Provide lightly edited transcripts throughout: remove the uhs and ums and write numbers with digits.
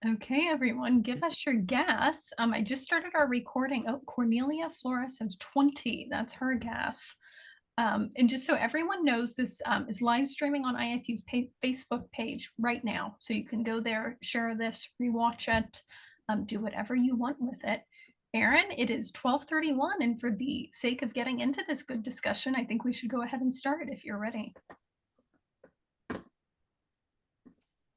Okay, everyone, give us your guess. I just started our recording. Oh, Cornelia Flora says 20. That's her guess. And just so everyone knows, this is live streaming on IFU's Facebook page right now. So you can go there, share this, rewatch it, do whatever you want with it. Aaron, it is 12:31, and for the sake of getting into this good discussion, I think we should go ahead and start if you're ready.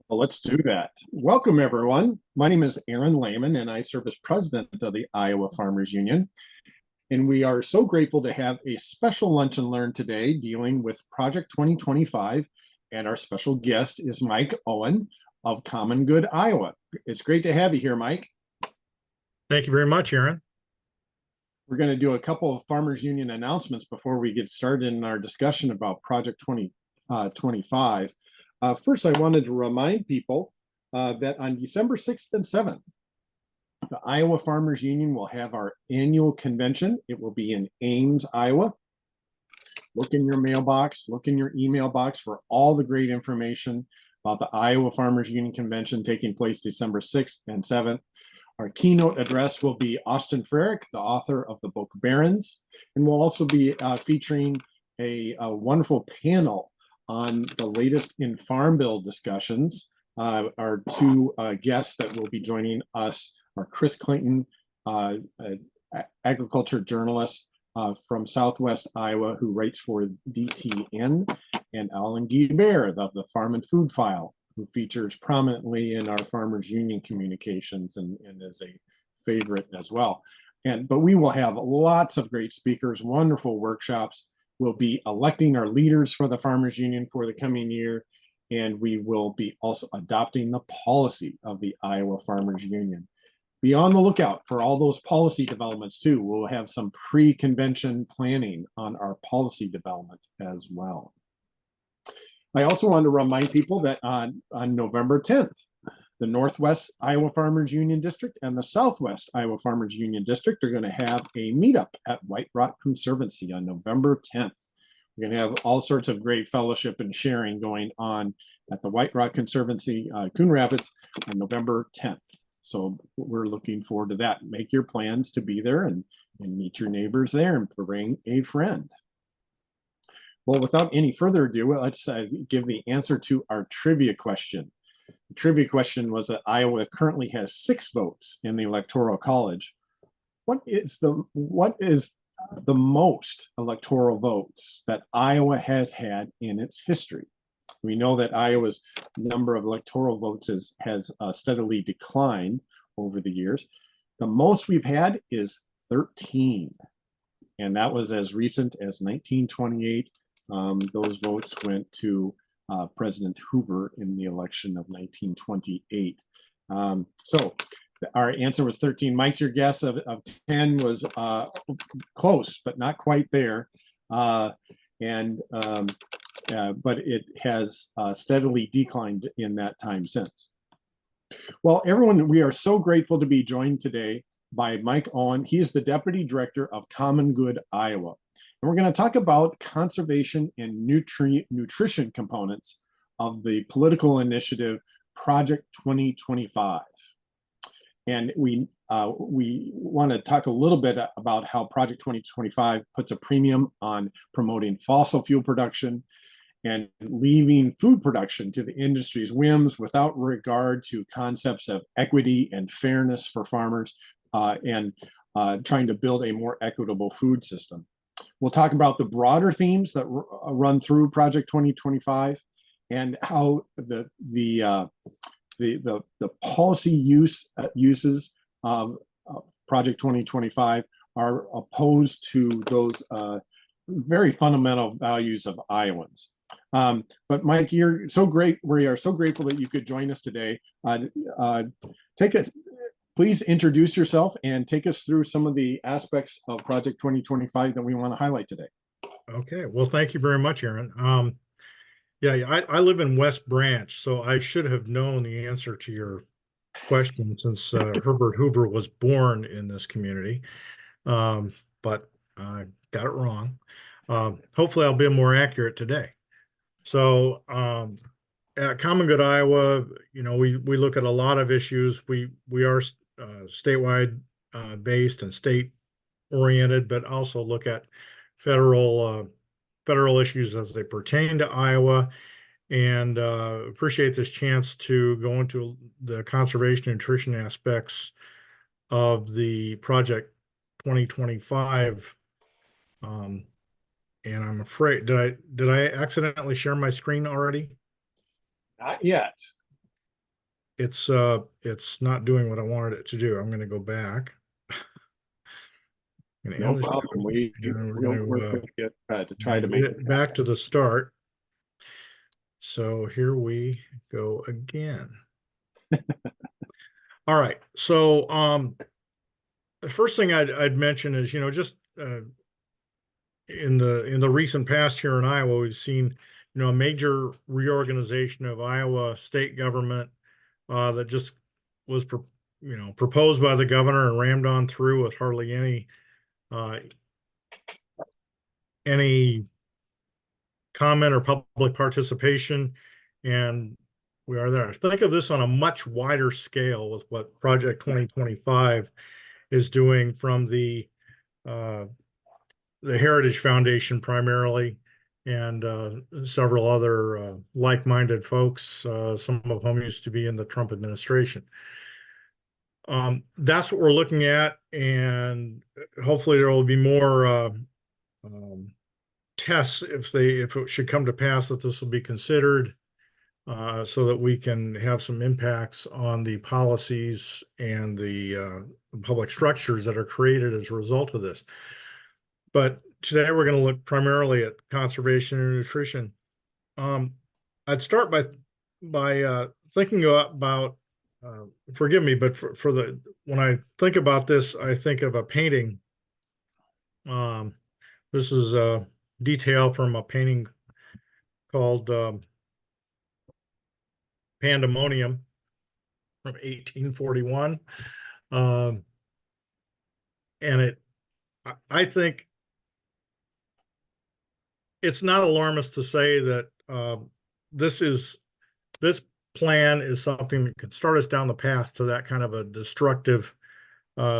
Well, let's do that. Welcome, everyone. My name is Aaron Lehman, and I serve as president of the Iowa Farmers Union. And we are so grateful to have a special lunch and learn today dealing with Project 2025. And our special guest is Mike Owen of Common Good, Iowa. It's great to have you here, Mike. Thank you very much, Aaron. We're going to do a couple of Farmers Union announcements before we get started in our discussion about Project 2025. First, I wanted to remind people that on December 6th and 7th, the Iowa Farmers Union will have our annual convention. It will be in Ames, Iowa. Look in your mailbox, look in your email box for all the great information about the Iowa Farmers Union Convention taking place December 6th and 7th. Our keynote address will be Austin Frerick, the author of the book Barrens, and we'll also be featuring a wonderful panel on the latest in Farm Bill discussions. Our two guests that will be joining us are Chris Clayton, agriculture journalist from Southwest Iowa, who writes for DTN, and Alan Guibert of the Farm and Food File, who features prominently in our Farmers Union communications and is a favorite as well. But we will have lots of great speakers, wonderful workshops. We'll be electing our leaders for the Farmers Union for the coming year, and we will be also adopting the policy of the Iowa Farmers Union. Be on the lookout for all those policy developments too. We'll have some pre-convention planning on our policy development as well. I also want to remind people that on November 10th, the Northwest Iowa Farmers Union District and the Southwest Iowa Farmers Union District are going to have a meetup at White Rock Conservancy on November 10th. We're going to have all sorts of great fellowship and sharing going on at the White Rock Conservancy, Coon Rapids, on November 10th. So we're looking forward to that. Make your plans to be there and meet your neighbors there and bring a friend. Well, without any further ado, let's give the answer to our trivia question. The trivia question was that Iowa currently has 6 votes in the Electoral College. What is the most electoral votes that Iowa has had in its history? We know that Iowa's number of electoral votes has steadily declined over the years. The most we've had is 13, and that was as recent as 1928. Those votes went to President Hoover in the election of 1928. So our answer was 13. Mike's your guess of 10 was close, but not quite there. But it has steadily declined in that time since. Well, everyone, we are so grateful to be joined today by Mike Owen. He is the Deputy Director of Common Good, Iowa. And we're going to talk about conservation and nutrition components of the political initiative Project 2025. And we want to talk a little bit about how Project 2025 puts a premium on promoting fossil fuel production and leaving food production to the industry's whims without regard to concepts of equity and fairness for farmers and trying to build a more equitable food system. We'll talk about the broader themes that run through Project 2025 and how the policy uses of Project 2025 are opposed to those very fundamental values of Iowans. But Mike, you're so great. We are so grateful that you could join us today. Please introduce yourself and take us through some of the aspects of Project 2025 that we want to highlight today. Okay, well, thank you very much, Aaron. I live in West Branch, so I should have known the answer to your question since Herbert Hoover was born in this community, but I got it wrong. Hopefully I'll be more accurate today. So at Common Good Iowa, we look at a lot of issues. We are statewide based and state oriented, but also look at federal issues as they pertain to Iowa. And appreciate this chance to go into the conservation and nutrition aspects of the project 2025. And I'm afraid, did I accidentally share my screen already? Not yet. It's not doing what I wanted it to do. I'm going to go back. No problem. We're going to get to try to make it back to the start. So here we go again. All right. So the first thing I'd mention is, just in the recent past here in Iowa, we've seen, a major reorganization of Iowa state government that just was, proposed by the governor and rammed on through with hardly any comment or public participation. And we are there. Think of this on a much wider scale with what Project 2025 is doing from the Heritage Foundation primarily, and several other like-minded folks, some of whom used to be in the Trump administration. That's what we're looking at, and hopefully there will be more tests if it should come to pass that this will be considered, so that we can have some impacts on the policies and the public structures that are created as a result of this. But today we're going to look primarily at conservation and nutrition. I'd start by thinking about forgive me, but when I think about this, I think of a painting. This is a detail from a painting called Pandemonium from 1841. And I think it's not alarmist to say that this plan is something that could start us down the path to that kind of a destructive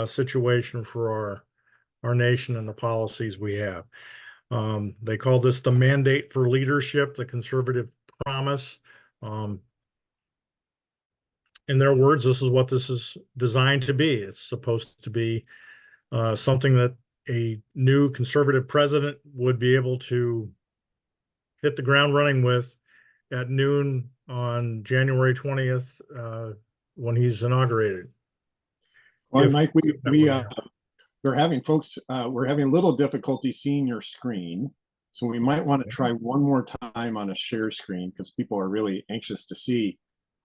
situation for our nation and the policies we have. They call this the mandate for leadership, the conservative promise. In their words, this is what this is designed to be. It's supposed to be something that a new conservative president would be able to hit the ground running with at noon on January 20th when he's inaugurated. Well, Mike, we're having we're having a little difficulty seeing your screen. So we might want to try one more time on a share screen because people are really anxious to see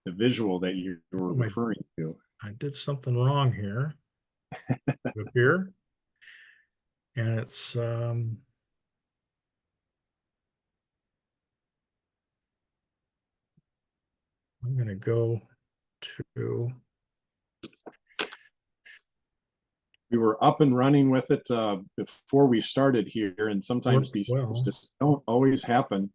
the visual that you were referring to. I did something wrong here. Up here. And it's I'm going to go to. We were up and running with it before we started here, and sometimes these things just don't always happen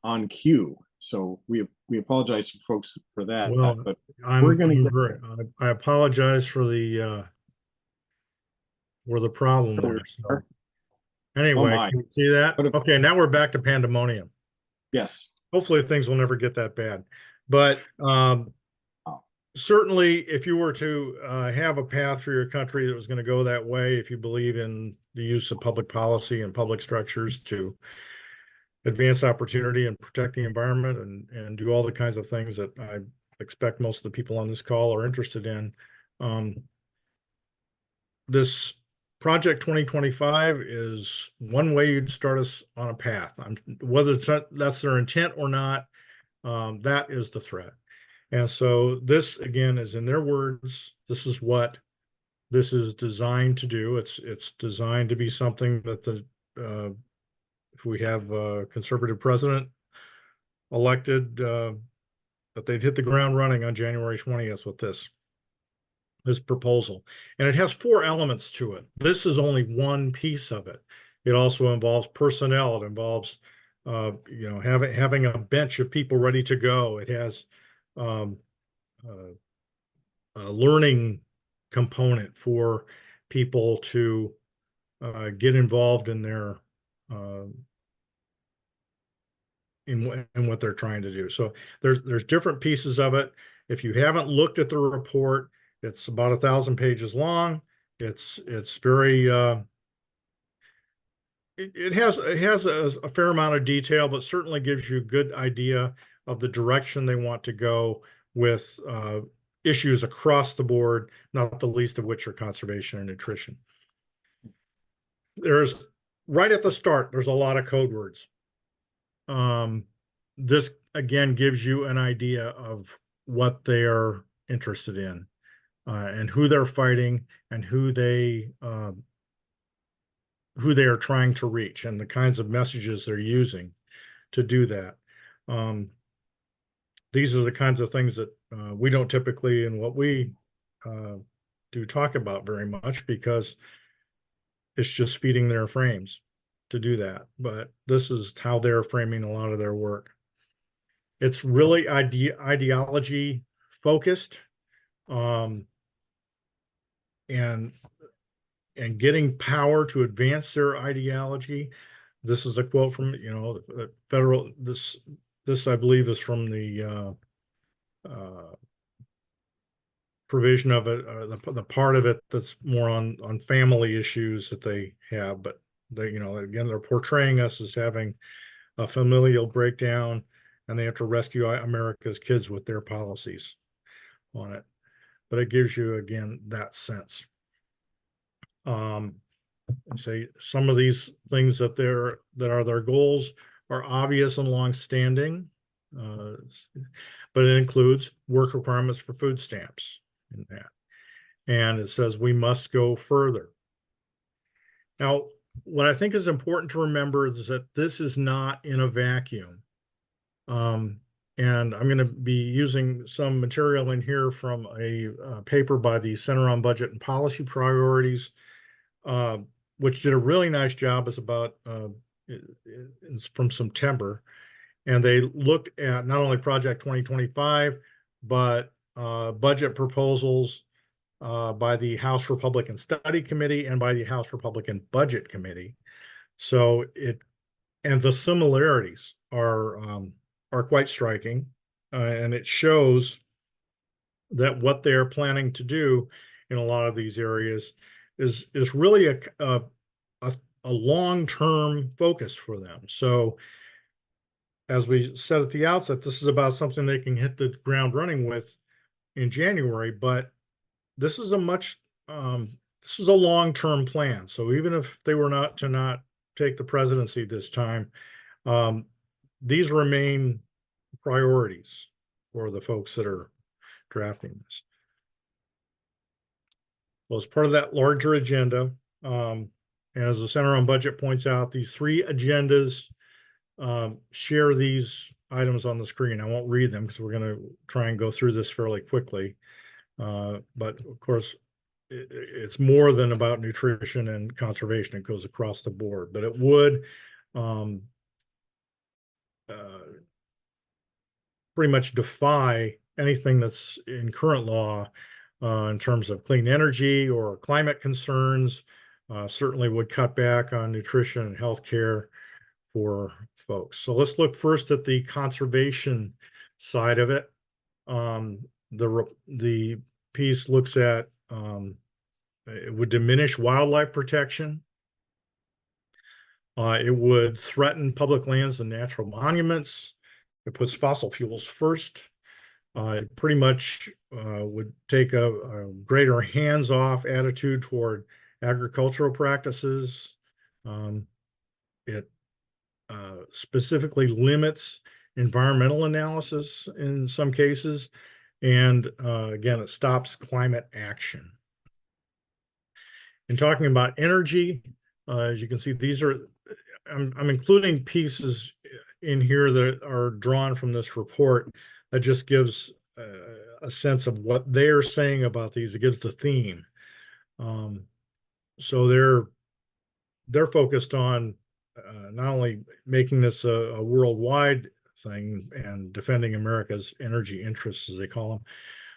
on cue. So we apologize for folks for that. Well, but we're going to. I apologize for the problem there. So. Anyway, can you see that? Okay, now we're back to pandemonium. Yes. Hopefully things will never get that bad. But certainly, if you were to have a path for your country that was going to go that way, if you believe in the use of public policy and public structures to advance opportunity and protect the environment and do all the kinds of things that I expect most of the people on this call are interested in, this Project 2025 is one way you'd start us on a path. Whether that's their intent or not, that is the threat. And so this, again, is in their words. This is what this is designed to do. It's designed to be something that if we have a conservative president elected, that they'd hit the ground running on January 20th with this proposal. And it has 4 elements to it. This is only one piece of it. It also involves personnel. It involves having a bench of people ready to go. It has um, uh, a learning component for people to get involved in their uh, in what they're trying to do. So there's different pieces of it. If you haven't looked at the report, it's about 1,000 pages long. It's very it has a fair amount of detail, but certainly gives you a good idea of the direction they want to go with issues across the board, not the least of which are conservation and nutrition. There's right at the start, there's a lot of code words. This again gives you an idea of what they are interested in and who they're fighting and who they are trying to reach and the kinds of messages they're using to do that. These are the kinds of things that we don't typically in what we do talk about very much because it's just feeding their frames to do that. But this is how they're framing a lot of their work. It's really ideology focused um, and getting power to advance their ideology. This is a quote from the federal. This I believe is from the provision of it, the part of it that's more on family issues that they have. But they again they're portraying us as having a familial breakdown, and they have to rescue America's kids with their policies on it. But it gives you again that sense. And say some of these things that are their goals are obvious and long-standing, but it includes work requirements for food stamps in that. And it says we must go further. Now, what I think is important to remember is that this is not in a vacuum. And I'm going to be using some material in here from a paper by the Center on Budget and Policy Priorities, which did a really nice job. It's from September, and they looked at not only Project 2025, but budget proposals by the House Republican Study Committee and by the House Republican Budget Committee. So and the similarities are quite striking, and it shows that what they're planning to do in a lot of these areas is really a long-term focus for them. So as we said at the outset, this is about something they can hit the ground running with in January, but this is this is a long-term plan. So even if they were not take the presidency this time, these remain priorities for the folks that are drafting this. Well, as part of that larger agenda, as the Center on Budget points out, these three agendas share these items on the screen. I won't read them because we're going to try and go through this fairly quickly. But of course, it's more than about nutrition and conservation. It goes across the board, but it would pretty much defy anything that's in current law in terms of clean energy or climate concerns. Certainly would cut back on nutrition and healthcare for folks. So let's look first at the conservation side of it. The piece looks at it would diminish wildlife protection. It would threaten public lands and natural monuments. It puts fossil fuels first. It pretty much would take a greater hands-off attitude toward agricultural practices. It specifically limits environmental analysis in some cases. And again, it stops climate action. In talking about energy, as you can see, I'm including pieces in here that are drawn from this report that just gives a sense of what they're saying about these. It gives the theme. So they're focused on not only making this a worldwide thing and defending America's energy interests, as they call them,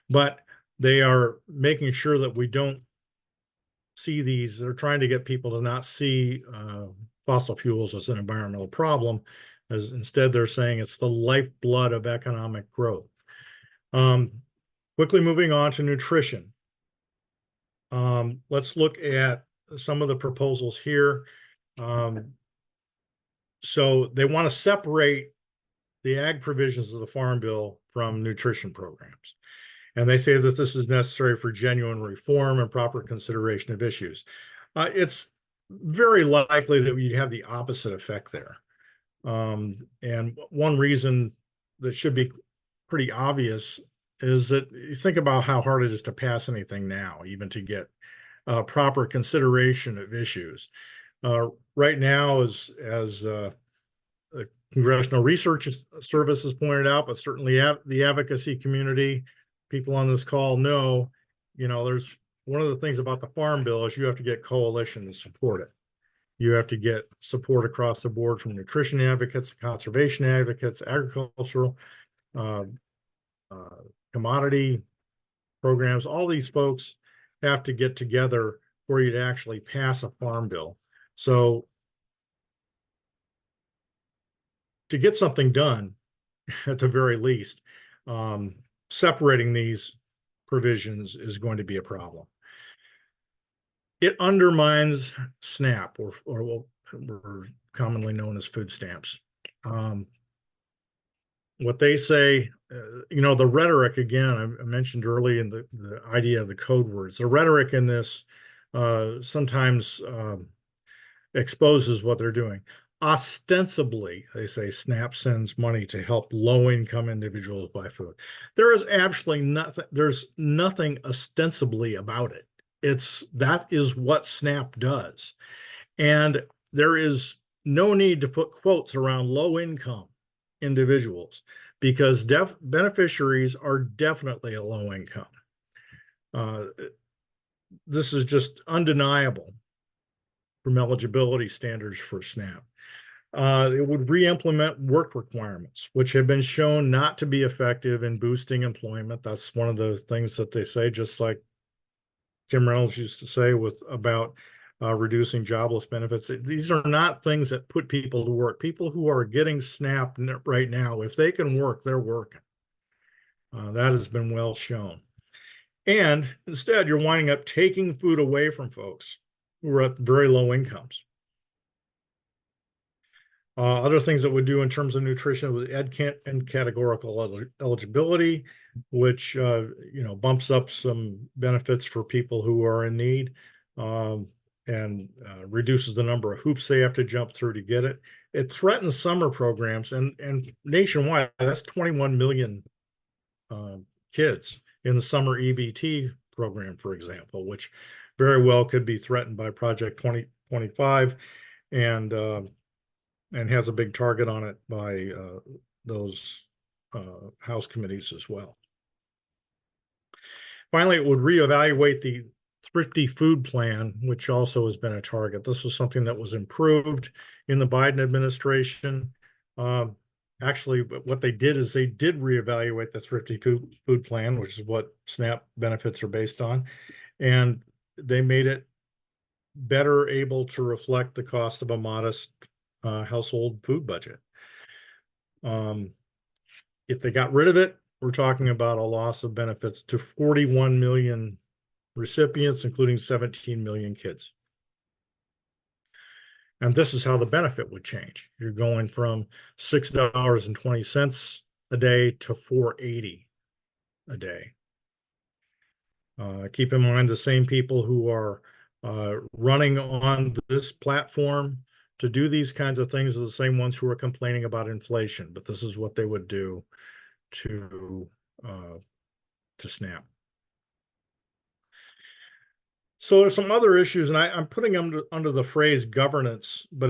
but they are making sure that we don't see these. They're trying to get people to not see fossil fuels as an environmental problem, as instead they're saying it's the lifeblood of economic growth. Quickly moving on to nutrition. Let's look at some of the proposals here. So they want to separate the ag provisions of the Farm Bill from nutrition programs. And they say that this is necessary for genuine reform and proper consideration of issues. It's very likely that we have the opposite effect there. And one reason that should be pretty obvious is that you think about how hard it is to pass anything now, even to get proper consideration of issues. Right now, as the Congressional Research Service has pointed out, but certainly the advocacy community, people on this call know, there's one of the things about the Farm Bill is you have to get coalition to support it. You have to get support across the board from nutrition advocates, conservation advocates, agricultural, commodity programs. All these folks have to get together for you to actually pass a Farm Bill. So to get something done, at the very least, separating these provisions is going to be a problem. It undermines SNAP, or commonly known as food stamps. What they say, the rhetoric, again, I mentioned early in the idea of the code words, the rhetoric in this sometimes exposes what they're doing. Ostensibly, they say SNAP sends money to help low-income individuals buy food. There is absolutely nothing, there's nothing ostensibly about it. That is what SNAP does. And there is no need to put quotes around low-income individuals, because beneficiaries are definitely a low income. This is just undeniable from eligibility standards for SNAP. It would re-implement work requirements, which have been shown not to be effective in boosting employment. That's one of the things that they say, just like Tim Reynolds used to say about reducing jobless benefits. These are not things that put people to work. People who are getting SNAP right now, if they can work, they're working. That has been well shown. And instead, you're winding up taking food away from folks who are at very low incomes. Other things that would do in terms of nutrition with and categorical eligibility, which bumps up some benefits for people who are in need, and reduces the number of hoops they have to jump through to get it. It threatens summer programs, and nationwide, that's 21 million kids in the summer EBT program, for example, which very well could be threatened by Project 2025, and has a big target on it by those House committees as well. Finally, it would reevaluate the Thrifty Food Plan, which also has been a target. This was something that was improved in the Biden administration. Actually, what they did is they did reevaluate the Thrifty Food Plan, which is what SNAP benefits are based on, and they made it better able to reflect the cost of a modest household food budget. If they got rid of it, we're talking about a loss of benefits to 41 million recipients, including 17 million kids. And this is how the benefit would change. You're going from $6.20 a day to $4.80 a day. Keep in mind, the same people who are running on this platform to do these kinds of things are the same ones who are complaining about inflation, but this is what they would do to SNAP. So there's some other issues, and I'm putting them under the phrase governance, but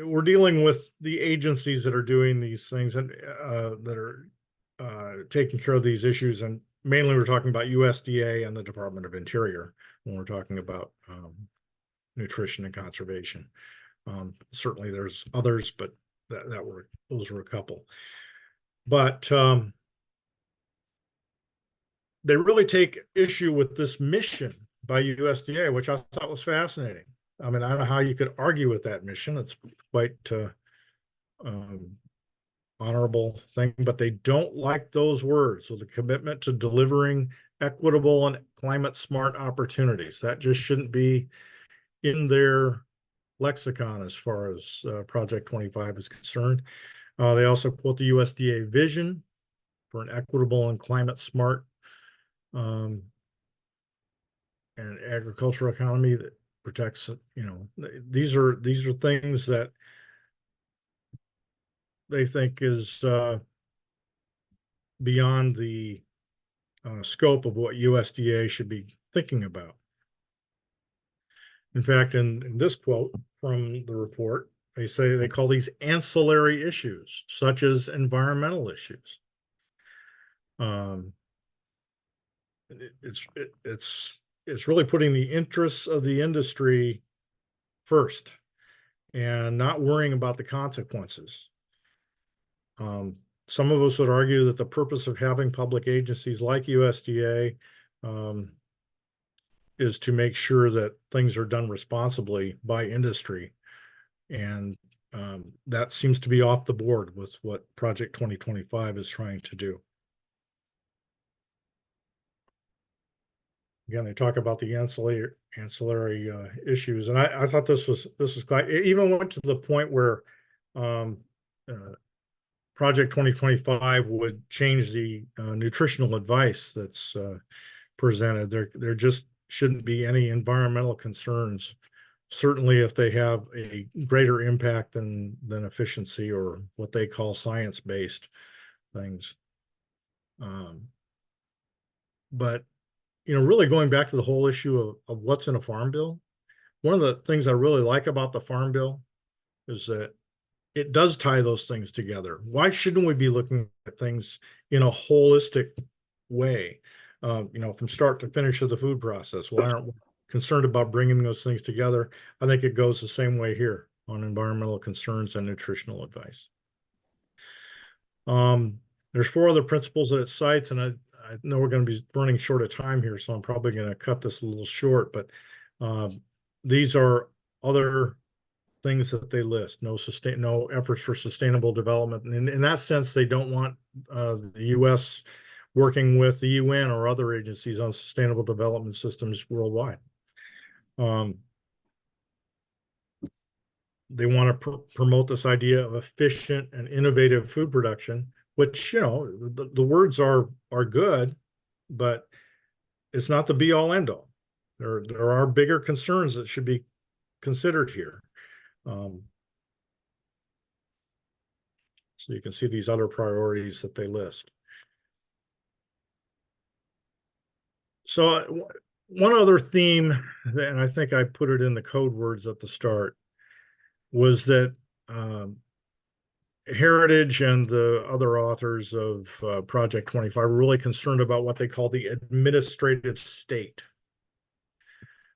we're dealing with the agencies that are doing these things and that are taking care of these issues, and mainly we're talking about USDA and the Department of Interior when we're talking about nutrition and conservation. Certainly there's others, but those were a couple. But they really take issue with this mission by USDA, which I thought was fascinating. I mean, I don't know how you could argue with that mission. It's quite um, honorable thing, but they don't like those words. So the commitment to delivering equitable and climate smart opportunities, that just shouldn't be in their lexicon as far as Project 25 is concerned. They also quote the USDA vision for an equitable and climate smart and agricultural economy that protects, these are things that they think is beyond the scope of what USDA should be thinking about. In fact, in this quote from the report, they say they call these ancillary issues, such as environmental issues. It's really putting the interests of the industry first and not worrying about the consequences. Some of us would argue that the purpose of having public agencies like USDA is to make sure that things are done responsibly by industry. And that seems to be off the board with what Project 2025 is trying to do. Again, they talk about the ancillary issues, and I thought this was quite. It even went to the point where Project 2025 would change the nutritional advice that's presented. There just shouldn't be any environmental concerns. Certainly, if they have a greater impact than efficiency or what they call science-based things. But really going back to the whole issue of what's in a farm bill, one of the things I really like about the farm bill is that it does tie those things together. Why shouldn't we be looking at things in a holistic way, from start to finish of the food process? Why aren't we concerned about bringing those things together? I think it goes the same way here on environmental concerns and nutritional advice. There's 4 other principles that it cites, and I know we're going to be running short of time here, so I'm probably going to cut this a little short, but these are other things that they list. No efforts for sustainable development. And in that sense, they don't want the U.S. working with the UN or other agencies on sustainable development systems worldwide. They want to promote this idea of efficient and innovative food production, which, the words are good, but it's not the be all end all. There are bigger concerns that should be considered here. So you can see these other priorities that they list. So one other theme, and I think I put it in the code words at the start, was that Heritage and the other authors of Project 25 were really concerned about what they call the administrative state.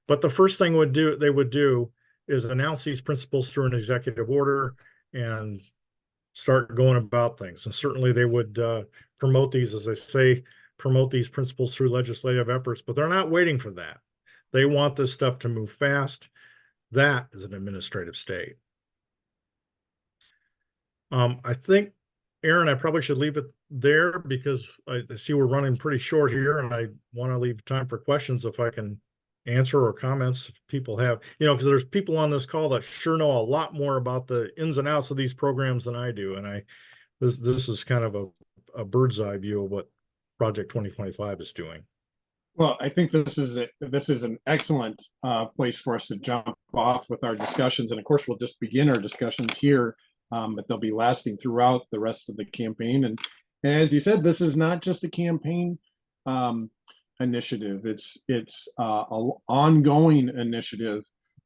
But the first thing they would do is announce these principles through an executive order and start going about things. And certainly they would promote these, as they say, promote these principles through legislative efforts, but they're not waiting for that. They want this stuff to move fast. That is an administrative state. I think, Aaron, I probably should leave it there because I see we're running pretty short here, and I want to leave time for questions if I can answer or comments people have, because there's people on this call that sure know a lot more about the ins and outs of these programs than I do. And this is kind of a bird's eye view of what Project 2025 is doing. Well, I think this is an excellent place for us to jump off with our discussions. And of course, we'll just begin our discussions here, but they'll be lasting throughout the rest of the campaign. And as you said, this is not just a campaign initiative. It's an ongoing initiative,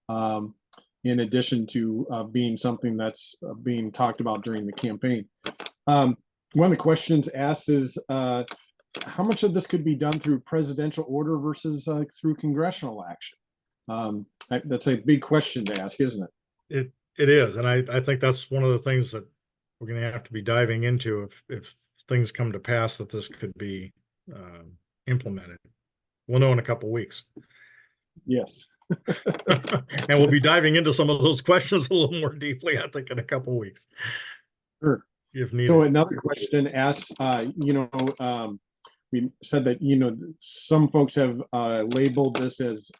in addition to being something that's being talked about during the campaign. One of the questions asked is, how much of this could be done through presidential order versus through congressional action? That's a big question to ask, isn't it? It is, and I think that's one of the things that we're going to have to be diving into if things come to pass that this could be implemented. We'll know in a couple weeks. Yes. And we'll be diving into some of those questions a little more deeply, I think, in a couple weeks, Sure. if So needed. another question asks, we said that, some folks have labeled this as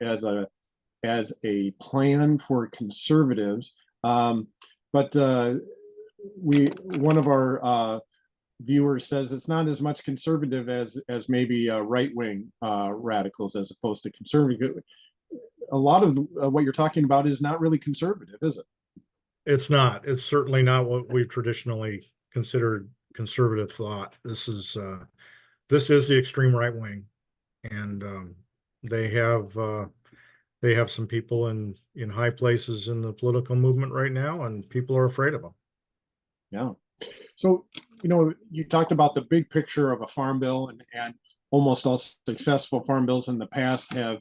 a plan for conservatives. But one of our viewers says it's not as much conservative as maybe right-wing radicals as opposed to conservative. A lot of what you're talking about is not really conservative, is it? It's not. It's certainly not what we've traditionally considered conservative thought. This is the extreme right wing, and they have some people in high places in the political movement right now, and people are afraid of them. Yeah. So, you talked about the big picture of a farm bill, and almost all successful farm bills in the past have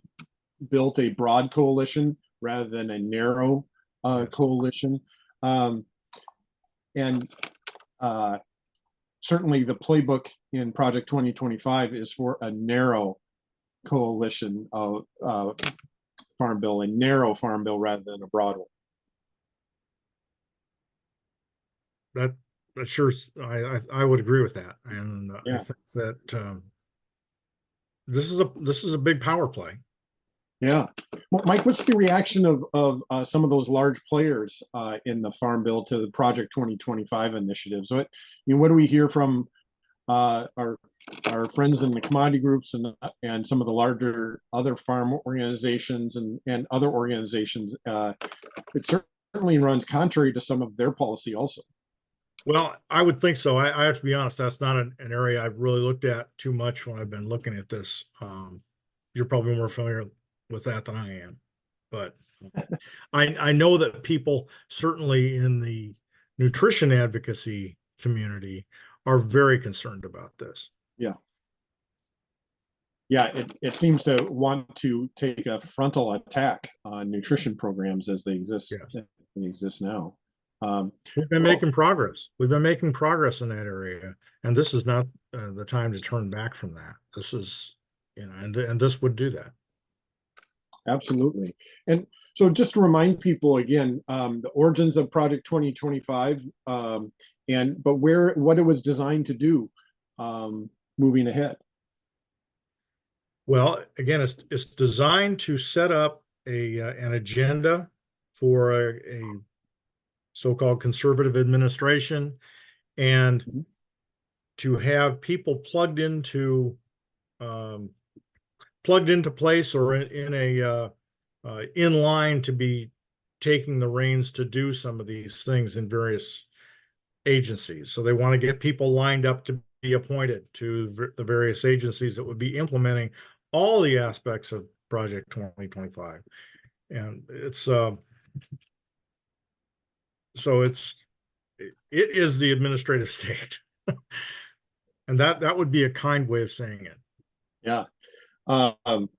built a broad coalition rather than a narrow Yes. coalition. And certainly the playbook in Project 2025 is for a narrow coalition of farm bill, a narrow farm bill rather than a broad one. That sure, I would agree with that, and Yeah. I think that this is a big power play. Yeah. Well, Mike, what's the reaction of some of those large players in the Farm Bill to the Project 2025 initiatives? What do we hear from our friends in the commodity groups and some of the larger other farm organizations and other organizations? It certainly runs contrary to some of their policy also. Well, I would think so. I have to be honest, that's not an area I've really looked at too much when I've been looking at this. You're probably more familiar with that than I am, but I know that people certainly in the nutrition advocacy community are very concerned about this. Yeah. Yeah, it seems to want to take a frontal attack on nutrition programs as they exist. Yes. They exist now. We've been making progress. We've been making progress in that area, and this is not the time to turn back from that. This is, and this would do that. Absolutely. And so just to remind people again, the origins of Project 2025, but what it was designed to do moving ahead. Well, again, it's designed to set up an agenda for a so-called conservative administration, and to have people plugged into place or in line to be taking the reins to do some of these things in various agencies. So they want to get people lined up to be appointed to the various agencies that would be implementing all the aspects of Project 2025. And it is the administrative state. And that would be a kind way of saying it. Yeah. And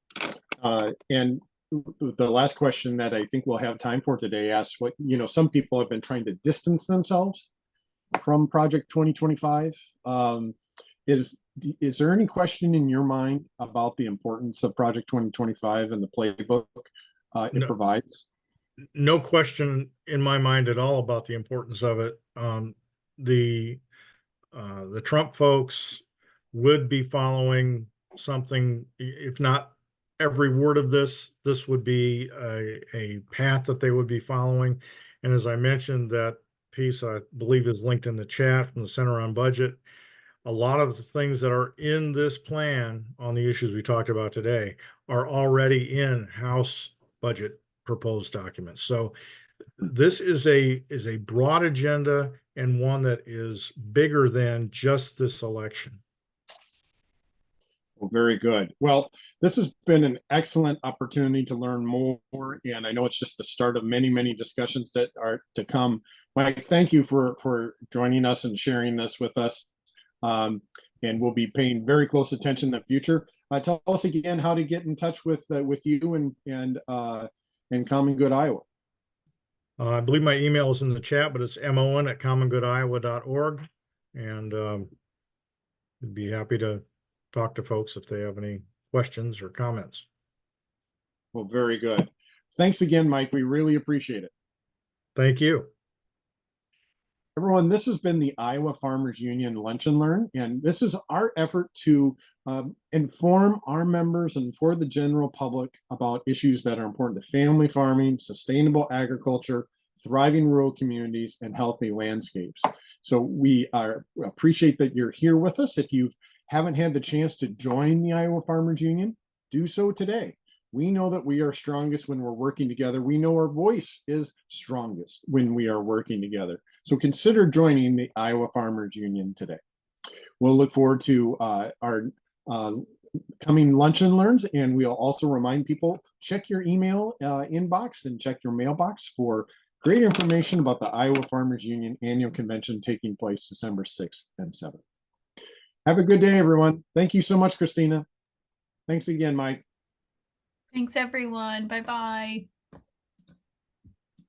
the last question that I think we'll have time for today asks some people have been trying to distance themselves from Project 2025. Is there any question in your mind about the importance of Project 2025 and the playbook it provides? No question in my mind at all about the importance of it. The Trump folks would be following something, if not every word of this would be a path that they would be following. And as I mentioned, that piece I believe is linked in the chat from the Center on Budget. A lot of the things that are in this plan on the issues we talked about today are already in House budget proposed documents. So this is a broad agenda and one that is bigger than just this election. Well, very good. Well, this has been an excellent opportunity to learn more, and I know it's just the start of many, many discussions that are to come. Mike, thank you for joining us and sharing this with us. And we'll be paying very close attention in the future. Tell us again how to get in touch with you and Common Good Iowa. I believe my email is in the chat, but it's mowen@commongoodiowa.org. And I'd be happy to talk to folks if they have any questions or comments. Well, very good. Thanks again, Mike. We really appreciate it. Thank you. Everyone, this has been the Iowa Farmers Union Lunch and Learn, and this is our effort to inform our members and for the general public about issues that are important to family farming, sustainable agriculture, thriving rural communities, and healthy landscapes. So we appreciate that you're here with us. If you haven't had the chance to join the Iowa Farmers Union, do so today. We know that we are strongest when we're working together. We know our voice is strongest when we are working together. So consider joining the Iowa Farmers Union today. We'll look forward to our coming lunch and learns, and we'll also remind people, check your email inbox and check your mailbox for great information about the Iowa Farmers Union Annual Convention taking place December 6th and 7th. Have a good day, everyone. Thank you so much, Christina. Thanks again, Mike. Thanks, everyone. Bye-bye.